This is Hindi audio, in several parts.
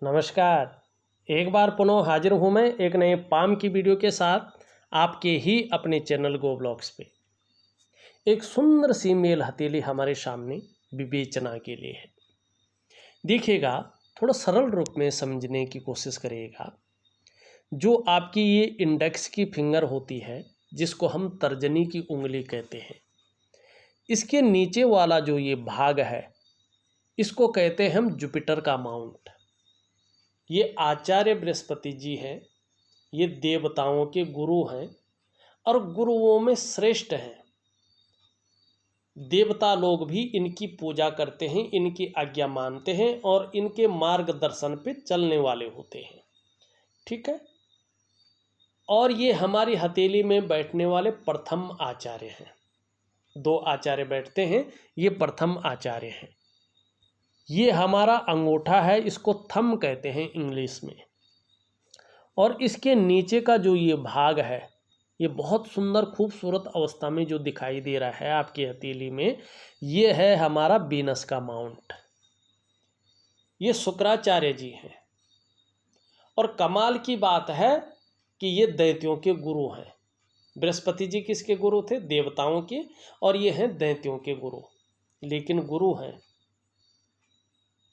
नमस्कार। एक बार पुनः हाजिर हूँ मैं एक नए पाम की वीडियो के साथ आपके ही अपने चैनल गो ब्लॉग्स पे। एक सुंदर सी मेल हथेली हमारे सामने विवेचना के लिए है। देखिएगा, थोड़ा सरल रूप में समझने की कोशिश करिएगा। जो आपकी ये इंडेक्स की फिंगर होती है, जिसको हम तर्जनी की उंगली कहते हैं, इसके नीचे वाला जो ये भाग है, इसको कहते हैं हम जुपिटर का माउंट। ये आचार्य बृहस्पति जी हैं, ये देवताओं के गुरु हैं और गुरुओं में श्रेष्ठ हैं। देवता लोग भी इनकी पूजा करते हैं, इनकी आज्ञा मानते हैं और इनके मार्गदर्शन पे चलने वाले होते हैं। ठीक है। और ये हमारी हथेली में बैठने वाले प्रथम आचार्य हैं। दो आचार्य बैठते हैं, ये प्रथम आचार्य हैं। ये हमारा अंगूठा है, इसको थंब कहते हैं इंग्लिश में। और इसके नीचे का जो ये भाग है, ये बहुत सुंदर खूबसूरत अवस्था में जो दिखाई दे रहा है आपकी हथेली में, ये है हमारा वीनस का माउंट। ये शुक्राचार्य जी हैं। और कमाल की बात है कि ये दैत्यों के गुरु हैं। बृहस्पति जी किसके गुरु थे? देवताओं के। और ये हैं दैत्यों के गुरु, लेकिन गुरु हैं।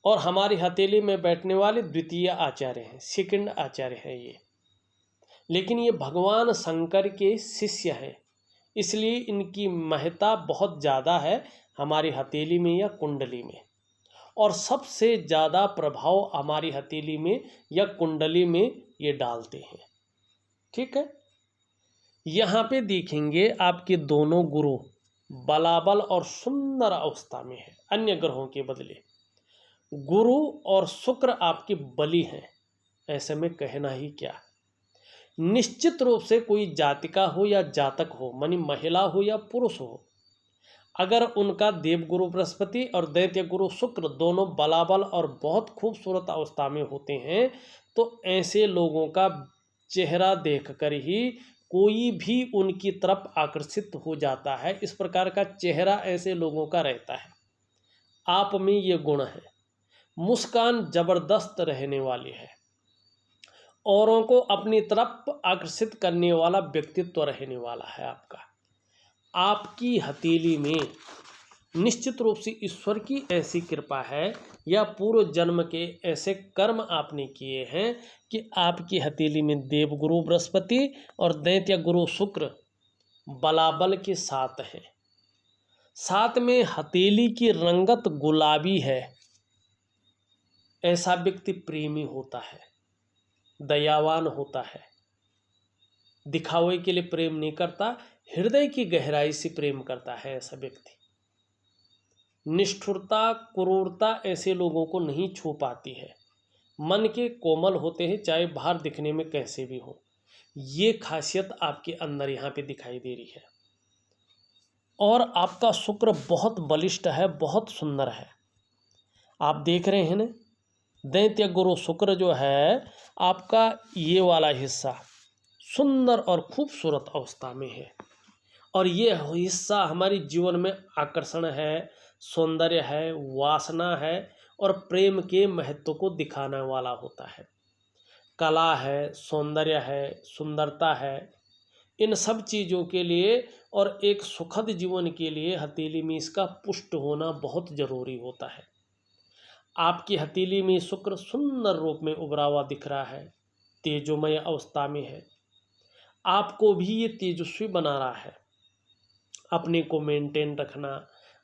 और हमारी हथेली में बैठने वाले द्वितीय आचार्य हैं, सेकंड आचार्य हैं ये। लेकिन ये भगवान शंकर के शिष्य हैं, इसलिए इनकी महत्ता बहुत ज़्यादा है हमारी हथेली में या कुंडली में। और सबसे ज़्यादा प्रभाव हमारी हथेली में या कुंडली में ये डालते हैं। ठीक है। यहाँ पे देखेंगे आपके दोनों गुरु बलाबल और सुंदर अवस्था में है, अन्य ग्रहों के बदले। गुरु और शुक्र आपके बली हैं, ऐसे में कहना ही क्या। निश्चित रूप से कोई जातिका हो या जातक हो, मानी महिला हो या पुरुष हो, अगर उनका देवगुरु बृहस्पति और दैत्य गुरु शुक्र दोनों बलाबल और बहुत खूबसूरत अवस्था में होते हैं, तो ऐसे लोगों का चेहरा देखकर ही कोई भी उनकी तरफ आकर्षित हो जाता है। इस प्रकार का चेहरा ऐसे लोगों का रहता है। आप में ये गुण है। मुस्कान जबरदस्त रहने वाली है, औरों को अपनी तरफ आकर्षित करने वाला व्यक्तित्व रहने वाला है आपका। आपकी हथेली में निश्चित रूप से ईश्वर की ऐसी कृपा है या पूर्व जन्म के ऐसे कर्म आपने किए हैं कि आपकी हथेली में देवगुरु बृहस्पति और दैत्य गुरु शुक्र बलाबल के साथ हैं। साथ में हथेली की रंगत गुलाबी है। ऐसा व्यक्ति प्रेमी होता है, दयावान होता है, दिखावे के लिए प्रेम नहीं करता, हृदय की गहराई से प्रेम करता है ऐसा व्यक्ति। निष्ठुरता, क्रूरता ऐसे लोगों को नहीं छू पाती है। मन के कोमल होते हैं, चाहे बाहर दिखने में कैसे भी हो। ये खासियत आपके अंदर यहाँ पे दिखाई दे रही है। और आपका शुक्र बहुत बलिष्ठ है, बहुत सुंदर है। आप देख रहे हैं ना, दैत्य गुरु शुक्र जो है आपका, ये वाला हिस्सा सुंदर और खूबसूरत अवस्था में है। और ये हिस्सा हमारे जीवन में आकर्षण है, सौंदर्य है, वासना है और प्रेम के महत्व को दिखाने वाला होता है। कला है, सौंदर्य है, सुंदरता है, इन सब चीज़ों के लिए और एक सुखद जीवन के लिए हथेली में इसका पुष्ट होना बहुत ज़रूरी होता है। आपकी हथेली में शुक्र सुंदर रूप में उभरा हुआ दिख रहा है, तेजोमय अवस्था में है। आपको भी ये तेजस्वी बना रहा है। अपने को मेंटेन रखना,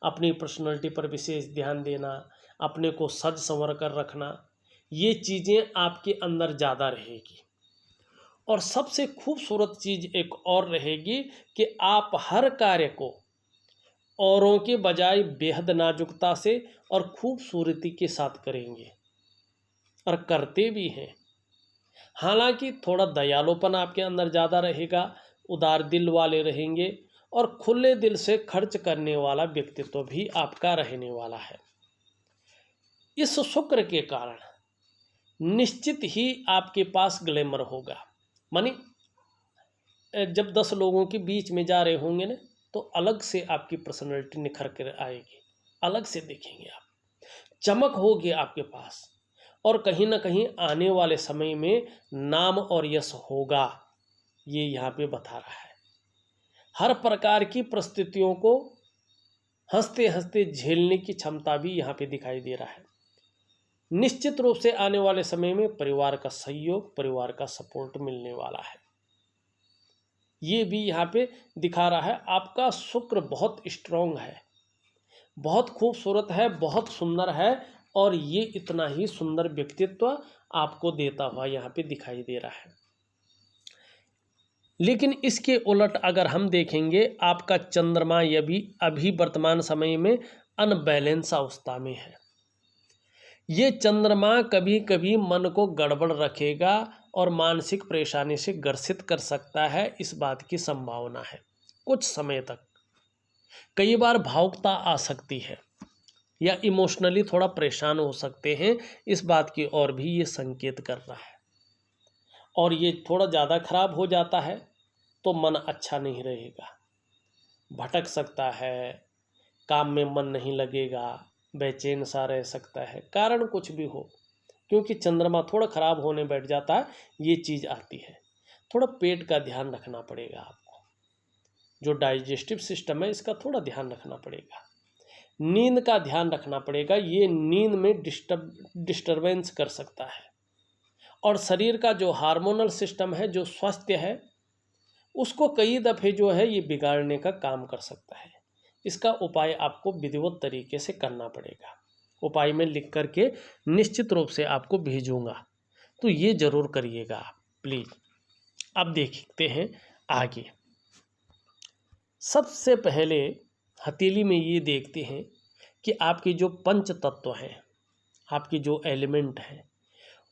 अपनी पर्सनालिटी पर विशेष ध्यान देना, अपने को सज संवर कर रखना, ये चीज़ें आपके अंदर ज़्यादा रहेगी। और सबसे खूबसूरत चीज़ एक और रहेगी कि आप हर कार्य को औरों के बजाय बेहद नाजुकता से और खूबसूरती के साथ करेंगे और करते भी हैं। हालांकि थोड़ा दयालुपन आपके अंदर ज़्यादा रहेगा, उदार दिल वाले रहेंगे और खुले दिल से खर्च करने वाला व्यक्तित्व भी आपका रहने वाला है। इस शुक्र के कारण निश्चित ही आपके पास ग्लैमर होगा। मानी जब 10 लोगों के बीच में जा रहे होंगे ना, तो अलग से आपकी पर्सनैलिटी निखर कर आएगी, अलग से देखेंगे आप, चमक होगी आपके पास। और कहीं ना कहीं आने वाले समय में नाम और यश होगा, ये यहाँ पे बता रहा है। हर प्रकार की परिस्थितियों को हंसते हंसते झेलने की क्षमता भी यहाँ पे दिखाई दे रहा है। निश्चित रूप से आने वाले समय में परिवार का सहयोग, परिवार का सपोर्ट मिलने वाला है, ये भी यहाँ पे दिखा रहा है। आपका शुक्र बहुत स्ट्रांग है, बहुत खूबसूरत है, बहुत सुंदर है, और ये इतना ही सुंदर व्यक्तित्व आपको देता हुआ यहाँ पे दिखाई दे रहा है। लेकिन इसके उलट अगर हम देखेंगे, आपका चंद्रमा ये भी अभी वर्तमान समय में अनबैलेंस अवस्था में है। ये चंद्रमा कभी कभी मन को गड़बड़ रखेगा और मानसिक परेशानी से ग्रसित कर सकता है, इस बात की संभावना है। कुछ समय तक कई बार भावुकता आ सकती है या इमोशनली थोड़ा परेशान हो सकते हैं, इस बात की ओर भी ये संकेत कर रहा है। और ये थोड़ा ज़्यादा खराब हो जाता है तो मन अच्छा नहीं रहेगा, भटक सकता है, काम में मन नहीं लगेगा, बेचैन सा रह सकता है, कारण कुछ भी हो, क्योंकि चंद्रमा थोड़ा खराब होने बैठ जाता है, ये चीज़ आती है। थोड़ा पेट का ध्यान रखना पड़ेगा आपको, जो डाइजेस्टिव सिस्टम है इसका थोड़ा ध्यान रखना पड़ेगा। नींद का ध्यान रखना पड़ेगा, ये नींद में डिस्टर्बेंस कर सकता है। और शरीर का जो हार्मोनल सिस्टम है, जो स्वास्थ्य है, उसको कई दफ़े जो है ये बिगाड़ने का काम कर सकता है। इसका उपाय आपको विधिवत तरीके से करना पड़ेगा। उपाय में लिख करके निश्चित रूप से आपको भेजूंगा, तो ये ज़रूर करिएगा आप प्लीज़। अब देखते हैं आगे। सबसे पहले हथेली में ये देखते हैं कि आपके जो पंच तत्व हैं, आपकी जो एलिमेंट हैं,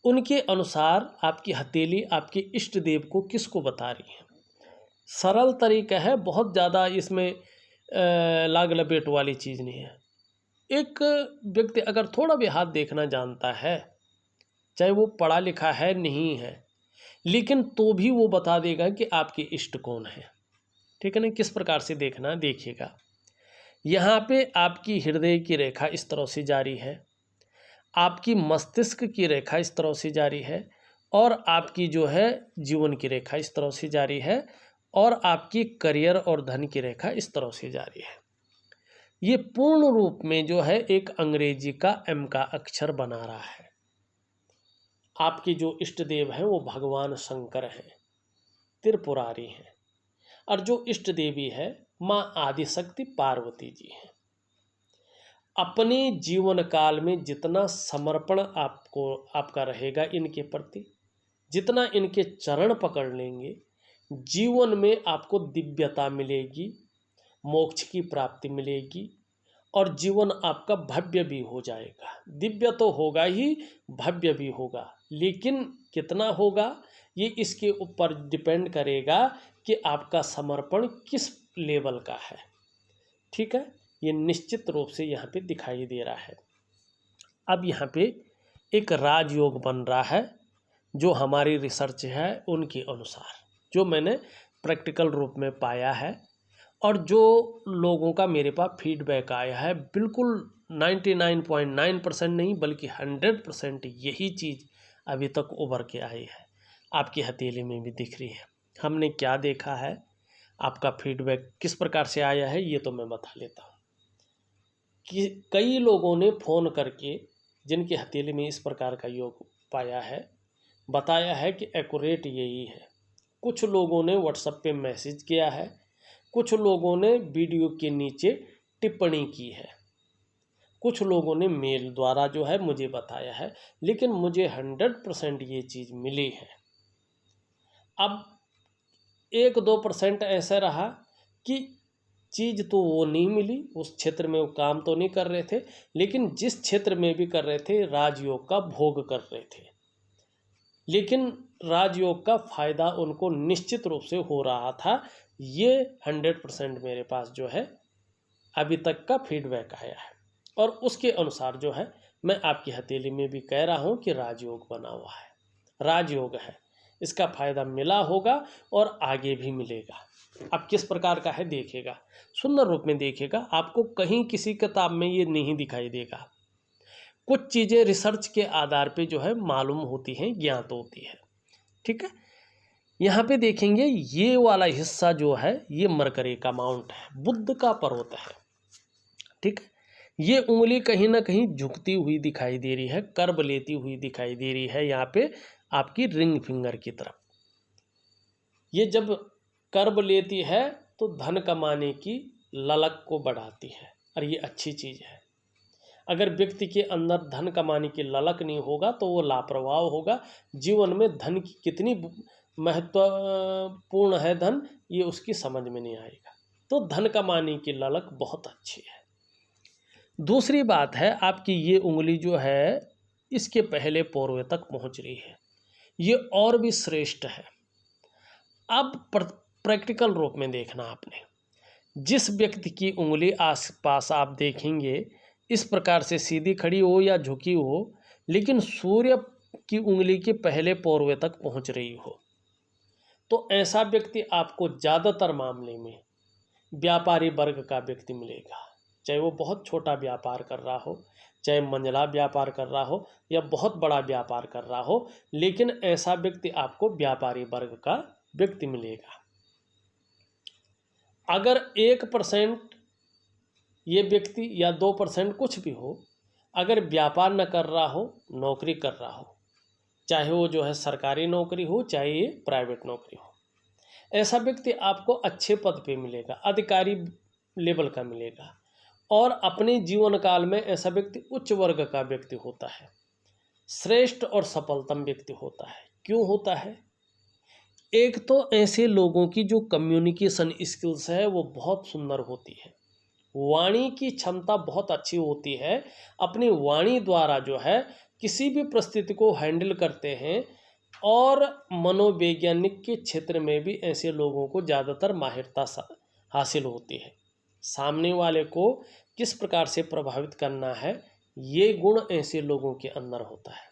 उनके अनुसार आपकी हथेली आपके इष्ट देव को किसको बता रही है। सरल तरीका है, बहुत ज़्यादा इसमें लाग लपेट वाली चीज़ नहीं है। एक व्यक्ति अगर थोड़ा भी हाथ देखना जानता है, चाहे वो पढ़ा लिखा है नहीं है, लेकिन तो भी वो बता देगा कि आपके इष्ट कौन है। ठीक है ना। किस प्रकार से देखना, देखिएगा। यहाँ पे आपकी हृदय की रेखा इस तरह से जारी है, आपकी मस्तिष्क की रेखा इस तरह से जारी है, और आपकी जो है जीवन की रेखा इस तरह से जारी है, और आपकी करियर और धन की रेखा इस तरह से जारी है। ये पूर्ण रूप में जो है एक अंग्रेजी का एम का अक्षर बना रहा है। आपके जो इष्ट देव हैं वो भगवान शंकर हैं, त्रिपुरारी हैं, और जो इष्ट देवी है माँ आदिशक्ति पार्वती जी हैं। अपने जीवन काल में जितना समर्पण आपका रहेगा इनके प्रति, जितना इनके चरण पकड़ लेंगे, जीवन में आपको दिव्यता मिलेगी, मोक्ष की प्राप्ति मिलेगी, और जीवन आपका भव्य भी हो जाएगा। दिव्य तो होगा ही, भव्य भी होगा, लेकिन कितना होगा ये इसके ऊपर डिपेंड करेगा कि आपका समर्पण किस लेवल का है। ठीक है, ये निश्चित रूप से यहाँ पे दिखाई दे रहा है। अब यहाँ पे एक राजयोग बन रहा है, जो हमारी रिसर्च है उनके अनुसार, जो मैंने प्रैक्टिकल रूप में पाया है, और जो लोगों का मेरे पास फीडबैक आया है, बिल्कुल 99.9% नहीं बल्कि 100% यही चीज़ अभी तक उभर के आई है, आपकी हथेली में भी दिख रही है। हमने क्या देखा है, आपका फीडबैक किस प्रकार से आया है, ये तो मैं बता लेता हूँ। कि कई लोगों ने फ़ोन करके, जिनकी हथेली में इस प्रकार का योग पाया है, बताया है कि एक्यूरेट यही है। कुछ लोगों ने व्हाट्सएप पे मैसेज किया है, कुछ लोगों ने वीडियो के नीचे टिप्पणी की है, कुछ लोगों ने मेल द्वारा जो है मुझे बताया है, लेकिन मुझे 100% ये चीज़ मिली है। अब 1-2% ऐसा रहा कि चीज़ तो वो नहीं मिली, उस क्षेत्र में वो काम तो नहीं कर रहे थे, लेकिन जिस क्षेत्र में भी कर रहे थे राजयोग का भोग कर रहे थे, लेकिन राजयोग का फ़ायदा उनको निश्चित रूप से हो रहा था। ये 100% मेरे पास जो है अभी तक का फीडबैक आया है, और उसके अनुसार जो है मैं आपकी हथेली में भी कह रहा हूँ कि राजयोग बना हुआ है, राजयोग है, इसका फ़ायदा मिला होगा और आगे भी मिलेगा। अब किस प्रकार का है देखिएगा, सुंदर रूप में देखिएगा, आपको कहीं किसी किताब में ये नहीं दिखाई देगा। कुछ चीज़ें रिसर्च के आधार पे जो है मालूम होती हैं, ज्ञात होती है। ठीक है, यहाँ पे देखेंगे ये वाला हिस्सा जो है ये मरकरी का माउंट है, बुध का पर्वत है। ठीक है, ये उंगली कहीं ना कहीं झुकती हुई दिखाई दे रही है, कर्व लेती हुई दिखाई दे रही है यहाँ पे आपकी रिंग फिंगर की तरफ। ये जब कर्व लेती है तो धन कमाने की ललक को बढ़ाती है और ये अच्छी चीज़ है। अगर व्यक्ति के अंदर धन कमाने की ललक नहीं होगा तो वो लापरवाह होगा। जीवन में धन की कितनी महत्वपूर्ण है धन, ये उसकी समझ में नहीं आएगा। तो धन कमाने की ललक बहुत अच्छी है। दूसरी बात है, आपकी ये उंगली जो है इसके पहले पोरवे तक पहुंच रही है, ये और भी श्रेष्ठ है। अब प्रैक्टिकल रूप में देखना आपने, जिस व्यक्ति की उंगली आसपास आप देखेंगे इस प्रकार से सीधी खड़ी हो या झुकी हो, लेकिन सूर्य की उंगली के पहले पोरवे तक पहुंच रही हो, तो ऐसा व्यक्ति आपको ज़्यादातर मामले में व्यापारी वर्ग का व्यक्ति मिलेगा। चाहे वो बहुत छोटा व्यापार कर रहा हो, चाहे मंझला व्यापार कर रहा हो या बहुत बड़ा व्यापार कर रहा हो, लेकिन ऐसा व्यक्ति आपको व्यापारी वर्ग का व्यक्ति मिलेगा। अगर 1% ये व्यक्ति या 2% कुछ भी हो, अगर व्यापार न कर रहा हो, नौकरी कर रहा हो, चाहे वो जो है सरकारी नौकरी हो चाहे ये प्राइवेट नौकरी हो, ऐसा व्यक्ति आपको अच्छे पद पे मिलेगा, अधिकारी लेवल का मिलेगा। और अपने जीवन काल में ऐसा व्यक्ति उच्च वर्ग का व्यक्ति होता है, श्रेष्ठ और सफलतम व्यक्ति होता है। क्यों होता है? एक तो ऐसे लोगों की जो कम्युनिकेशन स्किल्स है वो बहुत सुंदर होती है, वाणी की क्षमता बहुत अच्छी होती है, अपनी वाणी द्वारा जो है किसी भी परिस्थिति को हैंडल करते हैं। और मनोवैज्ञानिक के क्षेत्र में भी ऐसे लोगों को ज़्यादातर माहिरता हासिल होती है। सामने वाले को किस प्रकार से प्रभावित करना है, ये गुण ऐसे लोगों के अंदर होता है।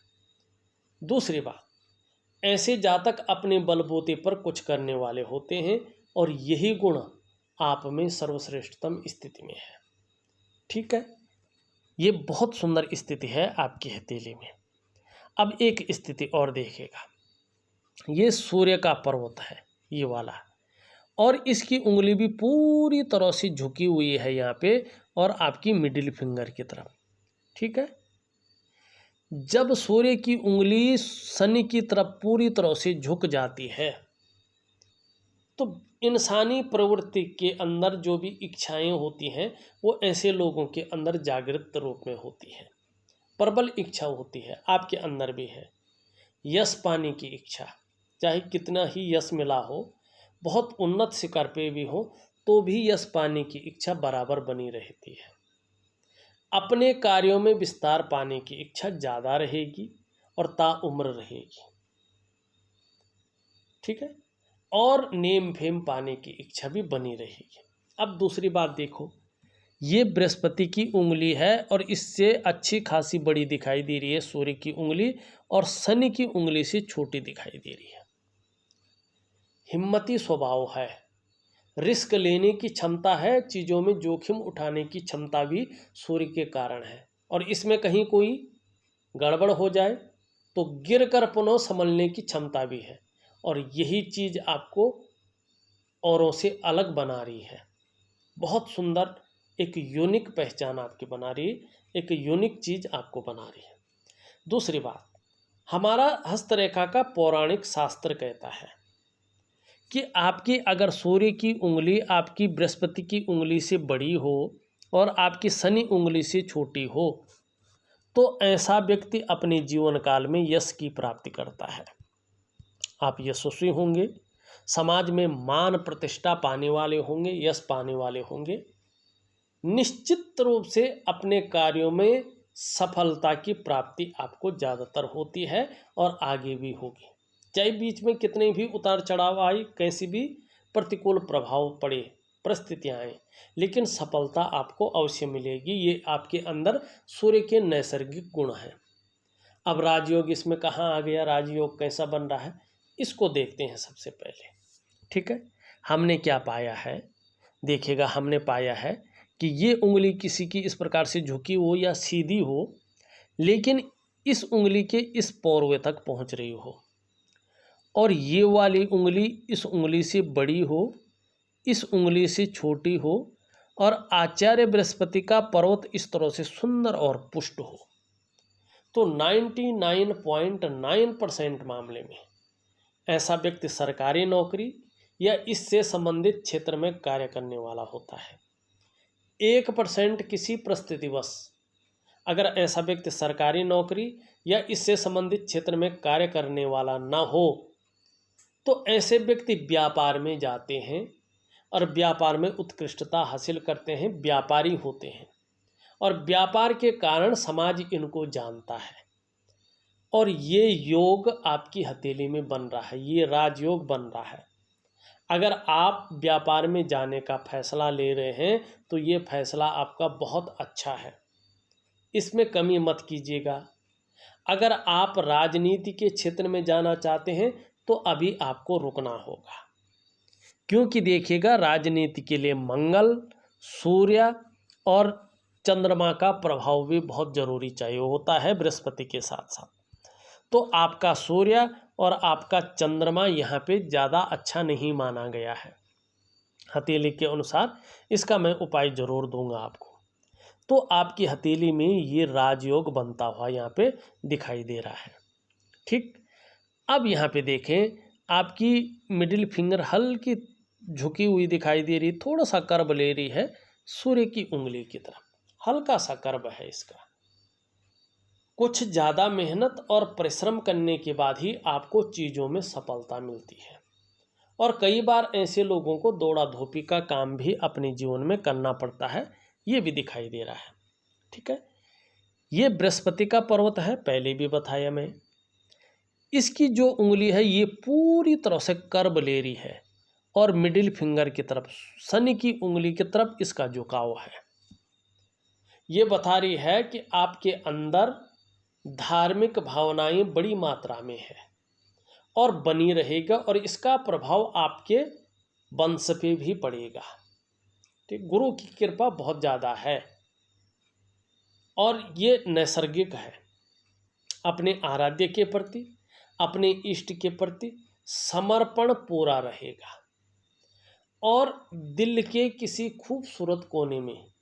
दूसरी बात, ऐसे जातक अपने बलबूते पर कुछ करने वाले होते हैं और यही गुण आप में सर्वश्रेष्ठतम स्थिति में है। ठीक है, ये बहुत सुंदर स्थिति है आपकी हथेली में। अब एक स्थिति और देखिएगा, ये सूर्य का पर्वत है ये वाला, और इसकी उंगली भी पूरी तरह से झुकी हुई है यहाँ पे और आपकी मिडिल फिंगर की तरफ। ठीक है, जब सूर्य की उंगली शनि की तरफ पूरी तरह से झुक जाती है तो इंसानी प्रवृत्ति के अंदर जो भी इच्छाएं होती हैं वो ऐसे लोगों के अंदर जागृत रूप में होती है, प्रबल इच्छा होती है, आपके अंदर भी है। यश पाने की इच्छा, चाहे कितना ही यश मिला हो, बहुत उन्नत शिखर पे भी हो, तो भी यश पाने की इच्छा बराबर बनी रहती है। अपने कार्यों में विस्तार पाने की इच्छा ज़्यादा रहेगी और ताउम्र रहेगी। ठीक है, और नेम फेम पाने की इच्छा भी बनी रहेगी। अब दूसरी बात देखो, ये बृहस्पति की उंगली है और इससे अच्छी खासी बड़ी दिखाई दे रही है सूर्य की उंगली, और शनि की उंगली से छोटी दिखाई दे रही है। हिम्मती स्वभाव है, रिस्क लेने की क्षमता है, चीज़ों में जोखिम उठाने की क्षमता भी सूर्य के कारण है। और इसमें कहीं कोई गड़बड़ हो जाए तो गिर कर पुनः संभलने की क्षमता भी है, और यही चीज़ आपको औरों से अलग बना रही है। बहुत सुंदर एक यूनिक पहचान आपकी बना रही है, एक यूनिक चीज़ आपको बना रही है। दूसरी बात, हमारा हस्तरेखा का पौराणिक शास्त्र कहता है कि आपकी अगर सूर्य की उंगली आपकी बृहस्पति की उंगली से बड़ी हो और आपकी शनि उंगली से छोटी हो तो ऐसा व्यक्ति अपने जीवन काल में यश की प्राप्ति करता है। आप यशस्वी होंगे, समाज में मान प्रतिष्ठा पाने वाले होंगे, यश पाने वाले होंगे, निश्चित रूप से अपने कार्यों में सफलता की प्राप्ति आपको ज़्यादातर होती है और आगे भी होगी। चाहे बीच में कितने भी उतार चढ़ाव आए, कैसी भी प्रतिकूल प्रभाव पड़े, परिस्थितियाँ आए, लेकिन सफलता आपको अवश्य मिलेगी। ये आपके अंदर सूर्य के नैसर्गिक गुण हैं। अब राजयोग इसमें कहाँ आ गया, राजयोग कैसा बन रहा है, इसको देखते हैं सबसे पहले। ठीक है, हमने क्या पाया है, देखिएगा, हमने पाया है कि ये उंगली किसी की इस प्रकार से झुकी हो या सीधी हो, लेकिन इस उंगली के इस पौरवे तक पहुंच रही हो, और ये वाली उंगली इस उंगली से बड़ी हो, इस उंगली से छोटी हो, और आचार्य बृहस्पति का पर्वत इस तरह से सुंदर और पुष्ट हो, तो 99.9% मामले में ऐसा व्यक्ति सरकारी नौकरी या इससे संबंधित क्षेत्र में कार्य करने वाला होता है। 1% किसी परिस्थितिवश अगर ऐसा व्यक्ति सरकारी नौकरी या इससे संबंधित क्षेत्र में कार्य करने वाला ना हो, तो ऐसे व्यक्ति व्यापार में जाते हैं और व्यापार में उत्कृष्टता हासिल करते हैं, व्यापारी होते हैं, और व्यापार के कारण समाज इनको जानता है, और ये योग आपकी हथेली में बन रहा है, ये राजयोग बन रहा है। अगर आप व्यापार में जाने का फैसला ले रहे हैं तो ये फैसला आपका बहुत अच्छा है, इसमें कमी मत कीजिएगा। अगर आप राजनीति के क्षेत्र में जाना चाहते हैं तो अभी आपको रुकना होगा, क्योंकि देखिएगा राजनीति के लिए मंगल, सूर्य और चंद्रमा का प्रभाव भी बहुत जरूरी चाहिए होता है बृहस्पति के साथ साथ। तो आपका सूर्य और आपका चंद्रमा यहाँ पे ज़्यादा अच्छा नहीं माना गया है हथेली के अनुसार, इसका मैं उपाय जरूर दूंगा आपको। तो आपकी हथेली में ये राजयोग बनता हुआ यहाँ पे दिखाई दे रहा है। ठीक, अब यहाँ पे देखें आपकी मिडिल फिंगर हल्की झुकी हुई दिखाई दे रही, थोड़ा सा कर्व ले रही है सूर्य की उंगली की तरफ, हल्का सा कर्व है इसका। कुछ ज़्यादा मेहनत और परिश्रम करने के बाद ही आपको चीज़ों में सफलता मिलती है, और कई बार ऐसे लोगों को दौड़ा धोपी का काम भी अपने जीवन में करना पड़ता है, ये भी दिखाई दे रहा है। ठीक है, ये बृहस्पति का पर्वत है, पहले भी बताया मैं। इसकी जो उंगली है ये पूरी तरह से कर्व ले रही है, और मिडिल फिंगर की तरफ शनि की उंगली की तरफ इसका झुकाव है। ये बता रही है कि आपके अंदर धार्मिक भावनाएं बड़ी मात्रा में है और बनी रहेगा, और इसका प्रभाव आपके वंश पे भी पड़ेगा। ठीक, गुरु की कृपा बहुत ज़्यादा है, और ये नैसर्गिक है। अपने आराध्य के प्रति, अपने इष्ट के प्रति समर्पण पूरा रहेगा, और दिल के किसी खूबसूरत कोने में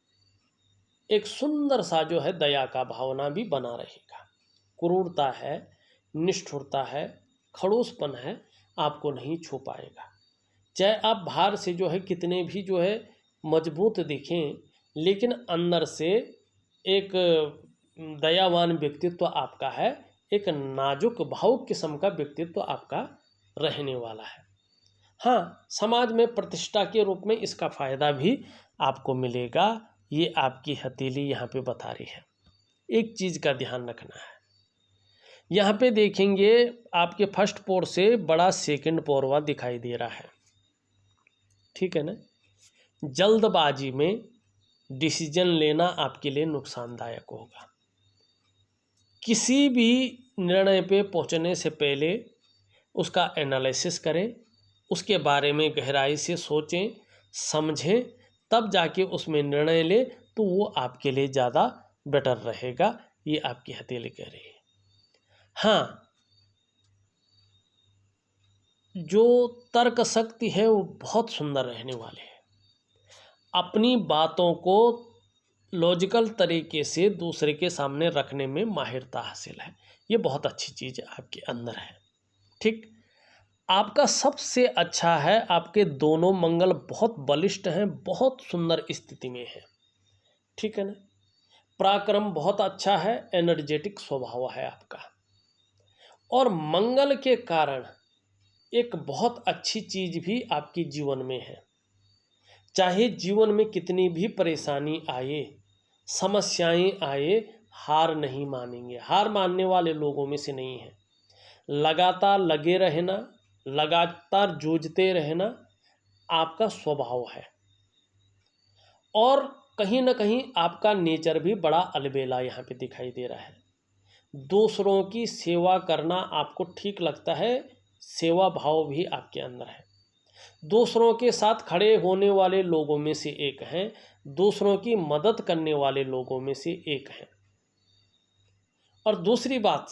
एक सुंदर सा जो है दया का भावना भी बना रहेगा। क्रूरता है, निष्ठुरता है, खड़ूसपन है, आपको नहीं छू पाएगा। चाहे आप बाहर से जो है कितने भी जो है मजबूत दिखें, लेकिन अंदर से एक दयावान व्यक्तित्व आपका है, एक नाजुक भावुक किस्म का व्यक्तित्व आपका रहने वाला है। हाँ, समाज में प्रतिष्ठा के रूप में इसका फायदा भी आपको मिलेगा, ये आपकी हथेली यहाँ पे बता रही है। एक चीज़ का ध्यान रखना है, यहाँ पे देखेंगे आपके फर्स्ट पोर से बड़ा सेकंड पोरवा दिखाई दे रहा है। ठीक है ना, जल्दबाजी में डिसीजन लेना आपके लिए नुकसानदायक होगा। किसी भी निर्णय पे पहुंचने से पहले उसका एनालिसिस करें, उसके बारे में गहराई से सोचें समझें, तब जाके उसमें निर्णय लें, तो वो आपके लिए ज़्यादा बेटर रहेगा, ये आपकी हथेली कह रही है। हाँ, जो तर्क शक्ति है वो बहुत सुंदर रहने वाले है। अपनी बातों को लॉजिकल तरीके से दूसरे के सामने रखने में माहिरता हासिल है, ये बहुत अच्छी चीज़ आपके अंदर है। ठीक, आपका सबसे अच्छा है, आपके दोनों मंगल बहुत बलिष्ठ हैं, बहुत सुंदर स्थिति में है। ठीक है ना, पराक्रम बहुत अच्छा है, एनर्जेटिक स्वभाव है आपका, और मंगल के कारण एक बहुत अच्छी चीज़ भी आपके जीवन में है। चाहे जीवन में कितनी भी परेशानी आए, समस्याएं आए, हार नहीं मानेंगे, हार मानने वाले लोगों में से नहीं है। लगातार लगे रहना, लगातार जूझते रहना आपका स्वभाव है, और कहीं ना कहीं आपका नेचर भी बड़ा अलबेला यहाँ पे दिखाई दे रहा है। दूसरों की सेवा करना आपको ठीक लगता है, सेवा भाव भी आपके अंदर है। दूसरों के साथ खड़े होने वाले लोगों में से एक हैं, दूसरों की मदद करने वाले लोगों में से एक हैं। और दूसरी बात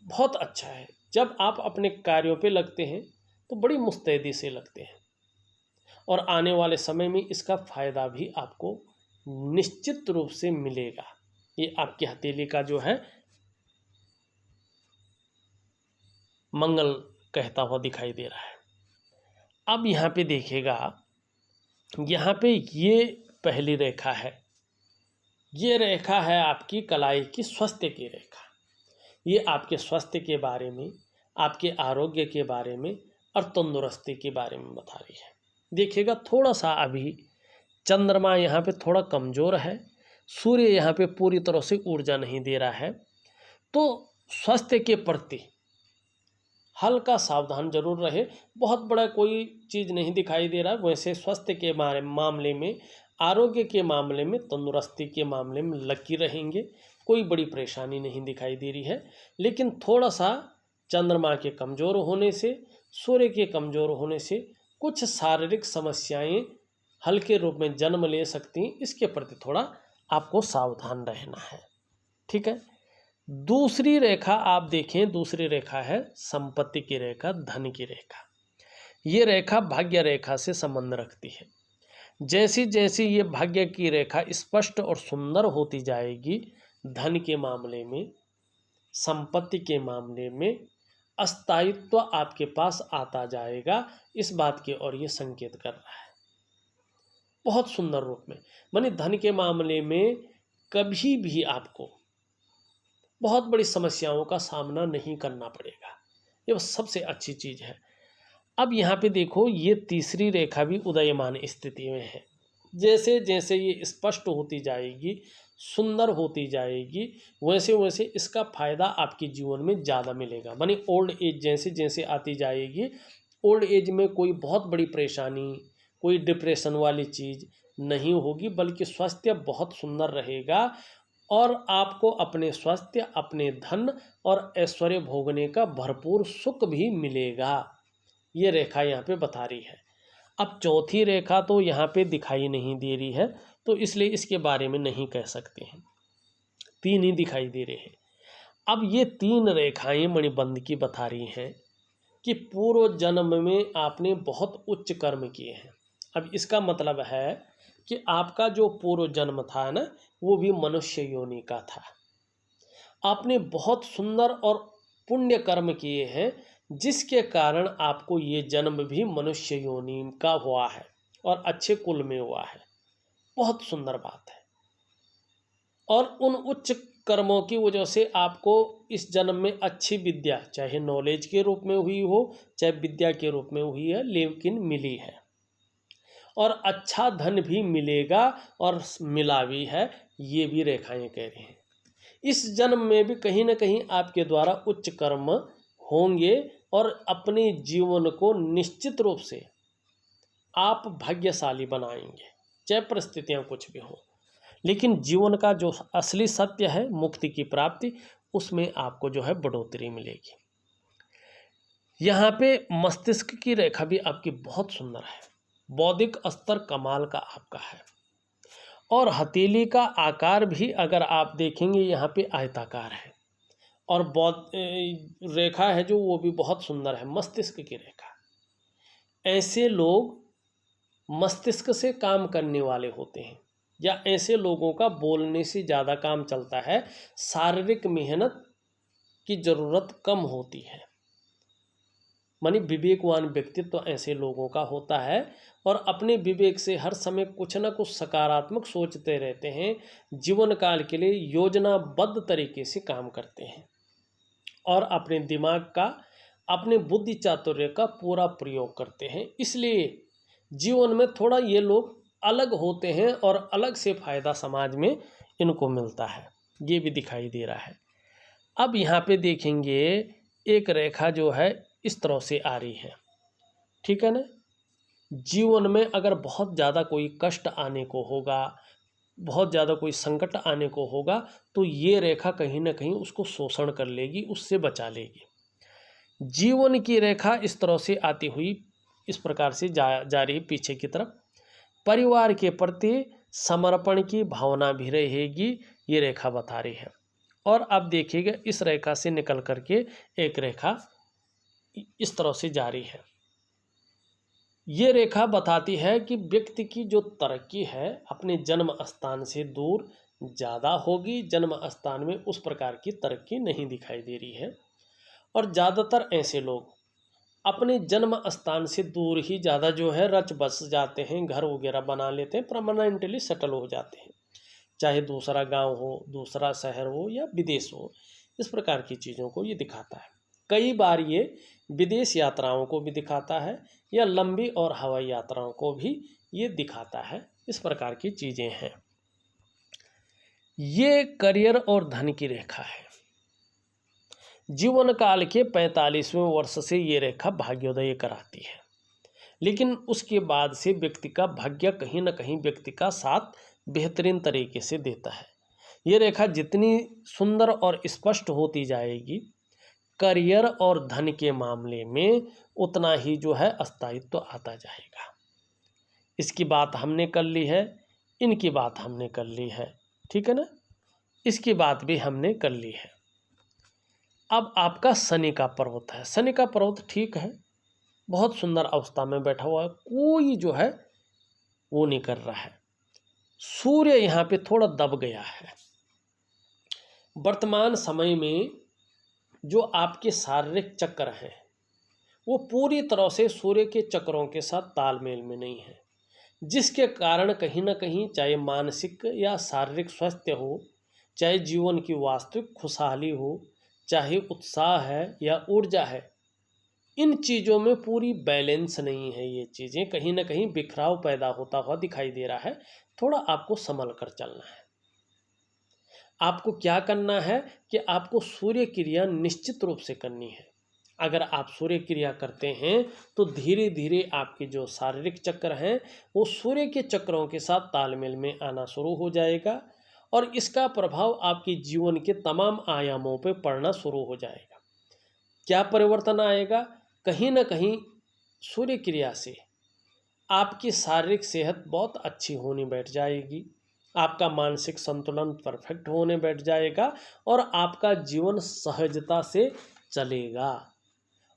बहुत अच्छा है, जब आप अपने कार्यों पे लगते हैं तो बड़ी मुस्तैदी से लगते हैं और आने वाले समय में इसका फ़ायदा भी आपको निश्चित रूप से मिलेगा। ये आपकी हथेली का जो है मंगल कहता हुआ दिखाई दे रहा है। अब यहाँ पे देखिएगा, यहाँ पे ये पहली रेखा है, ये रेखा है आपकी कलाई की स्वास्थ्य की रेखा। ये आपके स्वास्थ्य के बारे में, आपके आरोग्य के बारे में और तंदुरुस्ती के बारे में बता रही है। देखिएगा थोड़ा सा अभी चंद्रमा यहाँ पे थोड़ा कमज़ोर है, सूर्य यहाँ पे पूरी तरह से ऊर्जा नहीं दे रहा है, तो स्वास्थ्य के प्रति हल्का सावधान जरूर रहे। बहुत बड़ा कोई चीज़ नहीं दिखाई दे रहा, वैसे स्वास्थ्य के मामले में, आरोग्य के मामले में, तंदुरुस्ती के मामले में लकी रहेंगे। कोई बड़ी परेशानी नहीं दिखाई दे रही है, लेकिन थोड़ा सा चंद्रमा के कमज़ोर होने से, सूर्य के कमज़ोर होने से कुछ शारीरिक समस्याएं हल्के रूप में जन्म ले सकती हैं। इसके प्रति थोड़ा आपको सावधान रहना है, ठीक है। दूसरी रेखा आप देखें, दूसरी रेखा है संपत्ति की रेखा, धन की रेखा। ये रेखा भाग्य रेखा से संबंध रखती है। जैसी जैसी ये भाग्य की रेखा स्पष्ट और सुंदर होती जाएगी, धन के मामले में, संपत्ति के मामले में अस्थायित्व आपके पास आता जाएगा। इस बात की ओर ये संकेत कर रहा है बहुत सुंदर रूप में। माने धन के मामले में कभी भी आपको बहुत बड़ी समस्याओं का सामना नहीं करना पड़ेगा, ये सबसे अच्छी चीज़ है। अब यहाँ पे देखो, ये तीसरी रेखा भी उदयमान स्थिति में है। जैसे जैसे ये स्पष्ट होती जाएगी, सुंदर होती जाएगी, वैसे वैसे इसका फ़ायदा आपके जीवन में ज़्यादा मिलेगा। मानी ओल्ड एज जैसे जैसे आती जाएगी, ओल्ड एज में कोई बहुत बड़ी परेशानी, कोई डिप्रेशन वाली चीज़ नहीं होगी, बल्कि स्वास्थ्य बहुत सुंदर रहेगा और आपको अपने स्वास्थ्य, अपने धन और ऐश्वर्य भोगने का भरपूर सुख भी मिलेगा। ये रेखा यहाँ पे बता रही है। अब चौथी रेखा तो यहाँ पे दिखाई नहीं दे रही है, तो इसलिए इसके बारे में नहीं कह सकते हैं। तीन ही दिखाई दे रहे हैं। अब ये तीन रेखाएं मणिबंध की बता रही हैं कि पूर्व जन्म में आपने बहुत उच्च कर्म किए हैं। अब इसका मतलब है कि आपका जो पूर्व जन्म था ना, वो भी मनुष्य योनि का था। आपने बहुत सुंदर और पुण्य कर्म किए हैं, जिसके कारण आपको ये जन्म भी मनुष्य योनि का हुआ है और अच्छे कुल में हुआ है। बहुत सुंदर बात है। और उन उच्च कर्मों की वजह से आपको इस जन्म में अच्छी विद्या, चाहे नॉलेज के रूप में हुई हो, चाहे विद्या के रूप में हुई है, लेकिन मिली है। और अच्छा धन भी मिलेगा और मिला भी है, ये भी रेखाएं कह रही हैं। इस जन्म में भी कहीं ना कहीं आपके द्वारा उच्च कर्म होंगे और अपने जीवन को निश्चित रूप से आप भाग्यशाली बनाएंगे, चाहे परिस्थितियां कुछ भी हो। लेकिन जीवन का जो असली सत्य है, मुक्ति की प्राप्ति, उसमें आपको जो है बढ़ोतरी मिलेगी। यहाँ पे मस्तिष्क की रेखा भी आपकी बहुत सुंदर है, बौद्धिक स्तर कमाल का आपका है। और हथेली का आकार भी अगर आप देखेंगे यहाँ पे आयताकार है, और रेखा है जो वो भी बहुत सुंदर है, मस्तिष्क की रेखा। ऐसे लोग मस्तिष्क से काम करने वाले होते हैं, या ऐसे लोगों का बोलने से ज़्यादा काम चलता है, शारीरिक मेहनत की ज़रूरत कम होती है। मानी विवेकवान व्यक्तित्व तो ऐसे लोगों का होता है और अपने विवेक से हर समय कुछ न कुछ सकारात्मक सोचते रहते हैं, जीवन काल के लिए योजनाबद्ध तरीके से काम करते हैं और अपने दिमाग का, अपने बुद्धि चातुर्य का पूरा प्रयोग करते हैं। इसलिए जीवन में थोड़ा ये लोग अलग होते हैं और अलग से फ़ायदा समाज में इनको मिलता है, ये भी दिखाई दे रहा है। अब यहाँ पे देखेंगे, एक रेखा जो है इस तरह से आ रही है, ठीक है ना। जीवन में अगर बहुत ज़्यादा कोई कष्ट आने को होगा, बहुत ज़्यादा कोई संकट आने को होगा, तो ये रेखा कहीं ना कहीं उसको शोषण कर लेगी, उससे बचा लेगी। जीवन की रेखा इस तरह से आती हुई इस प्रकार से जा रही पीछे की तरफ। परिवार के प्रति समर्पण की भावना भी रहेगी, ये रेखा बता रही है। और आप देखिएगा इस रेखा से निकल करके एक रेखा इस तरह से जारी है। ये रेखा बताती है कि व्यक्ति की जो तरक्की है अपने जन्म स्थान से दूर ज़्यादा होगी। जन्म स्थान में उस प्रकार की तरक्की नहीं दिखाई दे रही है और ज़्यादातर ऐसे लोग अपने जन्म स्थान से दूर ही ज़्यादा जो है रच बस जाते हैं, घर वगैरह बना लेते हैं, परमानेंटली सेटल हो जाते हैं, चाहे दूसरा गांव हो, दूसरा शहर हो या विदेश हो। इस प्रकार की चीज़ों को ये दिखाता है। कई बार ये विदेश यात्राओं को भी दिखाता है या लंबी और हवाई यात्राओं को भी ये दिखाता है। इस प्रकार की चीज़ें हैं। ये करियर और धन की रेखा है। जीवन काल के 45वें वर्ष से ये रेखा भाग्योदय कराती है, लेकिन उसके बाद से व्यक्ति का भाग्य कहीं ना कहीं व्यक्ति का साथ बेहतरीन तरीके से देता है। ये रेखा जितनी सुंदर और स्पष्ट होती जाएगी करियर और धन के मामले में उतना ही जो है स्थायित्व आता जाएगा। इसकी बात हमने कर ली है, इनकी बात हमने कर ली है, ठीक है ना, इसकी बात भी हमने कर ली है। अब आपका शनि का पर्वत है। शनि का पर्वत ठीक है, बहुत सुंदर अवस्था में बैठा हुआ है, कोई जो है वो नहीं कर रहा है। सूर्य यहाँ पे थोड़ा दब गया है। वर्तमान समय में जो आपके शारीरिक चक्र हैं वो पूरी तरह से सूर्य के चक्रों के साथ तालमेल में नहीं है, जिसके कारण कहीं ना कहीं चाहे मानसिक या शारीरिक स्वास्थ्य हो, चाहे जीवन की वास्तविक खुशहाली हो, चाहे उत्साह है या ऊर्जा है, इन चीज़ों में पूरी बैलेंस नहीं है। ये चीज़ें कहीं ना कहीं बिखराव पैदा होता हुआ दिखाई दे रहा है। थोड़ा आपको संभल कर चलना है। आपको क्या करना है कि आपको सूर्य क्रिया निश्चित रूप से करनी है। अगर आप सूर्य क्रिया करते हैं तो धीरे धीरे आपके जो शारीरिक चक्र हैं वो सूर्य के चक्रों के साथ तालमेल में आना शुरू हो जाएगा और इसका प्रभाव आपके जीवन के तमाम आयामों पर पड़ना शुरू हो जाएगा। क्या परिवर्तन आएगा? कहीं ना कहीं सूर्य क्रिया से आपकी शारीरिक सेहत बहुत अच्छी होने बैठ जाएगी, आपका मानसिक संतुलन परफेक्ट होने बैठ जाएगा और आपका जीवन सहजता से चलेगा।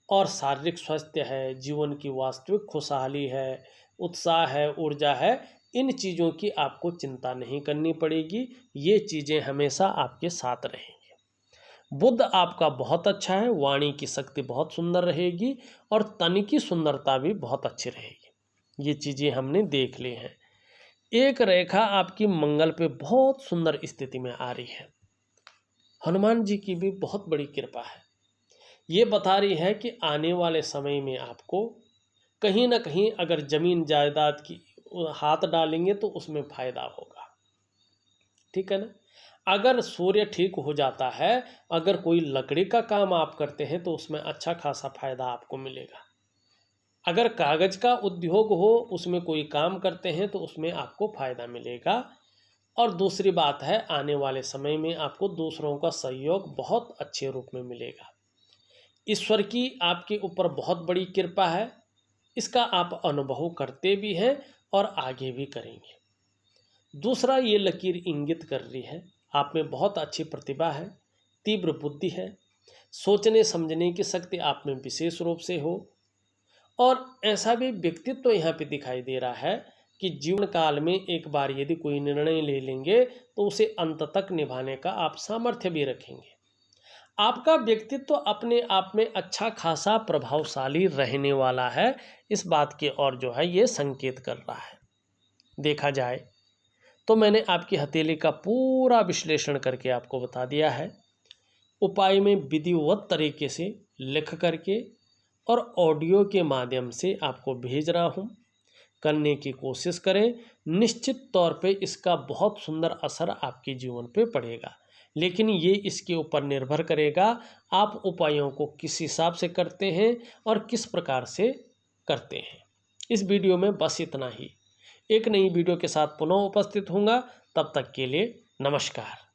और शारीरिक स्वास्थ्य है, जीवन की वास्तविक खुशहाली है, उत्साह है, ऊर्जा है, इन चीज़ों की आपको चिंता नहीं करनी पड़ेगी। ये चीज़ें हमेशा आपके साथ रहेंगी। बुध आपका बहुत अच्छा है, वाणी की शक्ति बहुत सुंदर रहेगी और तन की सुंदरता भी बहुत अच्छी रहेगी। ये चीज़ें हमने देख ली हैं। एक रेखा आपकी मंगल पे बहुत सुंदर स्थिति में आ रही है। हनुमान जी की भी बहुत बड़ी कृपा है। ये बता रही है कि आने वाले समय में आपको कहीं ना कहीं अगर ज़मीन जायदाद की हाथ डालेंगे तो उसमें फ़ायदा होगा, ठीक है ना। अगर सूर्य ठीक हो जाता है, अगर कोई लकड़ी का काम आप करते हैं तो उसमें अच्छा खासा फ़ायदा आपको मिलेगा। अगर कागज़ का उद्योग हो, उसमें कोई काम करते हैं तो उसमें आपको फ़ायदा मिलेगा। और दूसरी बात है, आने वाले समय में आपको दूसरों का सहयोग बहुत अच्छे रूप में मिलेगा। ईश्वर की आपके ऊपर बहुत बड़ी कृपा है, इसका आप अनुभव करते भी हैं और आगे भी करेंगे। दूसरा, ये लकीर इंगित कर रही है आप में बहुत अच्छी प्रतिभा है, तीव्र बुद्धि है, सोचने समझने की शक्ति आप में विशेष रूप से हो और ऐसा भी व्यक्तित्व यहाँ पे दिखाई दे रहा है कि जीवन काल में एक बार यदि कोई निर्णय ले लेंगे तो उसे अंत तक निभाने का आप सामर्थ्य भी रखेंगे। आपका व्यक्तित्व अपने आप में अच्छा खासा प्रभावशाली रहने वाला है, इस बात की ओर जो है ये संकेत कर रहा है। देखा जाए तो मैंने आपकी हथेली का पूरा विश्लेषण करके आपको बता दिया है। उपाय में विधिवत तरीके से लिख करके और ऑडियो के माध्यम से आपको भेज रहा हूँ। करने की कोशिश करें, निश्चित तौर पे इसका बहुत सुंदर असर आपके जीवन पे पड़ेगा। लेकिन ये इसके ऊपर निर्भर करेगा आप उपायों को किस हिसाब से करते हैं और किस प्रकार से करते हैं। इस वीडियो में बस इतना ही। एक नई वीडियो के साथ पुनः उपस्थित होऊंगा, तब तक के लिए नमस्कार।